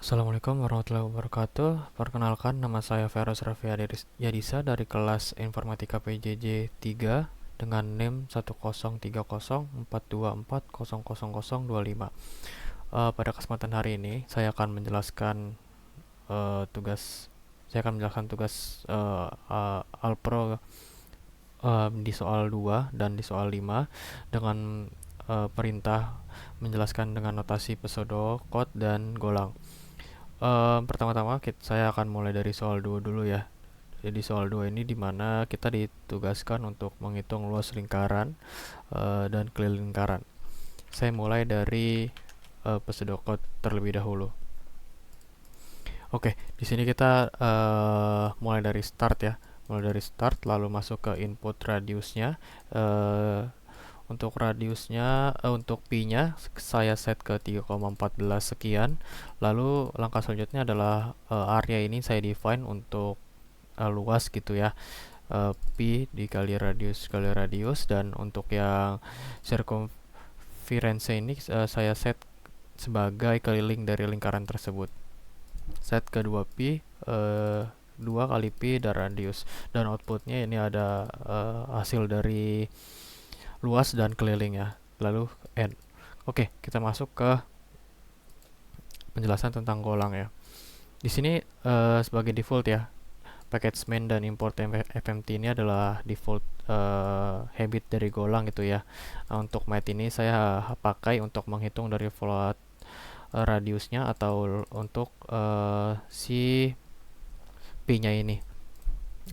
Assalamualaikum warahmatullahi wabarakatuh. Perkenalkan, nama saya Feroz Raffi Yadisa dari kelas Informatika PJJ 3 dengan NIM 103042400025. Pada kesempatan hari ini, tugas saya akan menjelaskan tugas Alpro di soal 2 dan di soal 5 dengan perintah menjelaskan dengan notasi pseudocode dan golang. Pertama-tama saya akan mulai dari soal 2 dulu ya. Jadi soal 2 ini dimana kita ditugaskan untuk menghitung luas lingkaran dan keliling lingkaran. Saya mulai dari pseudocode terlebih dahulu. Oke, di sini kita mulai dari start ya. Mulai dari start lalu masuk ke input radiusnya. Untuk radiusnya, untuk pi-nya saya set ke 3,14 sekian. Lalu langkah selanjutnya adalah area ini saya define untuk luas gitu ya. Pi dikali radius, dan untuk yang circumference ini saya set sebagai keliling dari lingkaran tersebut. Set ke 2pi 2 kali pi dan radius, dan outputnya ini ada hasil dari luas dan keliling ya. Lalu n. Oke, kita masuk ke penjelasan tentang golang ya. Di sini sebagai default ya, package main dan import fmt ini adalah default habit dari golang gitu ya. Untuk math ini saya pakai untuk menghitung dari float radiusnya atau untuk si p-nya ini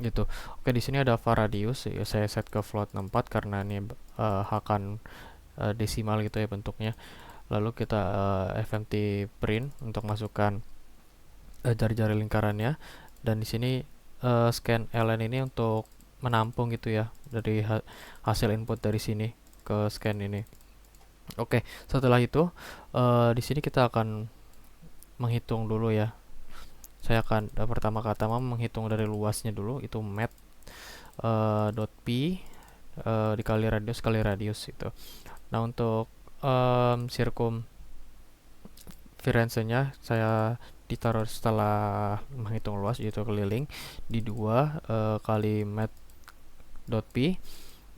gitu. Oke, di sini ada var radius ya, saya set ke float 64 karena ini akan desimal gitu ya bentuknya. Lalu kita fmt print untuk masukkan jari-jari lingkarannya, dan di sini scan ln ini untuk menampung gitu ya dari hasil input dari sini ke scan ini. Oke, setelah itu di sini kita akan menghitung dulu ya. Saya akan pertama-tama menghitung dari luasnya dulu, itu mat dot p dikali radius kali radius itu. Nah, untuk circumference-nya saya ditaruh setelah menghitung luas, yaitu keliling, di 2 kali mat dot p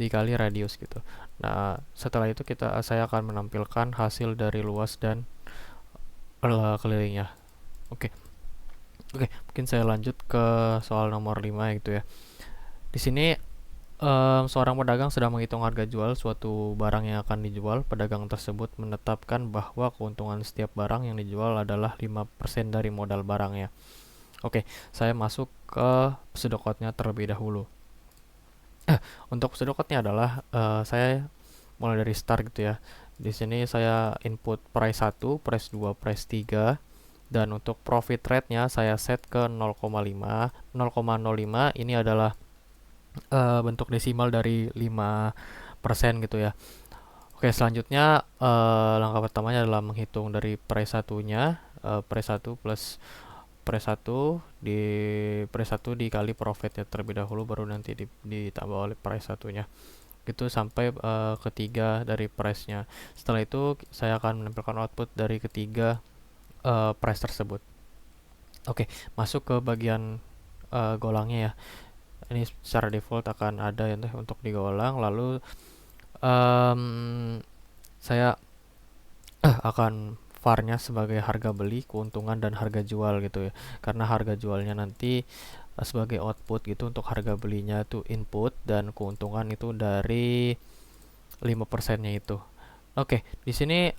dikali radius gitu. Nah, setelah itu saya akan menampilkan hasil dari luas dan kelilingnya. Oke. Oke, mungkin saya lanjut ke soal nomor 5 gitu ya. Di sini seorang pedagang sedang menghitung harga jual suatu barang yang akan dijual. Pedagang tersebut menetapkan bahwa keuntungan setiap barang yang dijual adalah 5% dari modal barangnya. Oke, saya masuk ke pseudocode-nya terlebih dahulu. Untuk pseudocode-nya adalah saya mulai dari start gitu ya. Di sini saya input price 1, price 2, price 3, dan untuk profit rate-nya saya set ke 0,5. 0,05 ini adalah bentuk desimal dari 5% gitu ya. Oke, selanjutnya langkah pertamanya adalah menghitung dari price 1-nya, price 1 plus price 1 di price 1 dikali profitnya terlebih dahulu, baru nanti ditambah oleh price 1-nya. Gitu sampai ketiga dari price-nya. Setelah itu saya akan menampilkan output dari ketiga price tersebut. Oke, masuk ke bagian golangnya ya. Ini secara default akan ada ya untuk digolang. Lalu saya akan var-nya sebagai harga beli, keuntungan, dan harga jual gitu ya. Karena harga jualnya nanti sebagai output gitu, untuk harga belinya itu input, dan keuntungan itu dari 5%-nya itu. Oke, di sini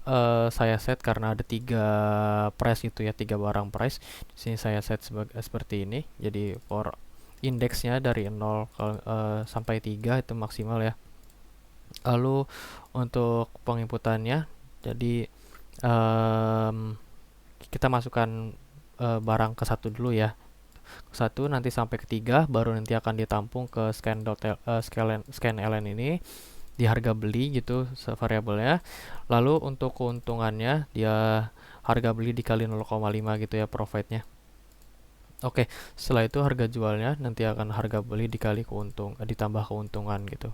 saya set karena ada 3 price gitu ya, 3 barang price. Di sini saya set seperti ini. Jadi for indeksnya dari 0 sampai 3 itu maksimal ya. Lalu untuk penginputannya, jadi kita masukkan barang ke 1 dulu ya. Ke 1 nanti sampai ke 3 baru nanti akan ditampung ke scan ln ini di harga beli gitu variabelnya. Lalu untuk keuntungannya dia harga beli dikali 0,5 gitu ya profitnya. Oke, setelah itu harga jualnya nanti akan harga beli dikali ditambah keuntungan gitu.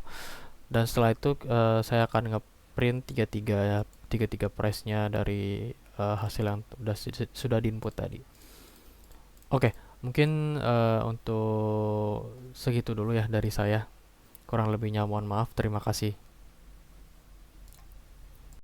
Dan setelah itu saya akan ngeprint tiga price-nya dari hasil yang sudah diinput tadi. Oke, mungkin untuk segitu dulu ya dari saya. Kurang lebihnya mohon maaf. Terima kasih.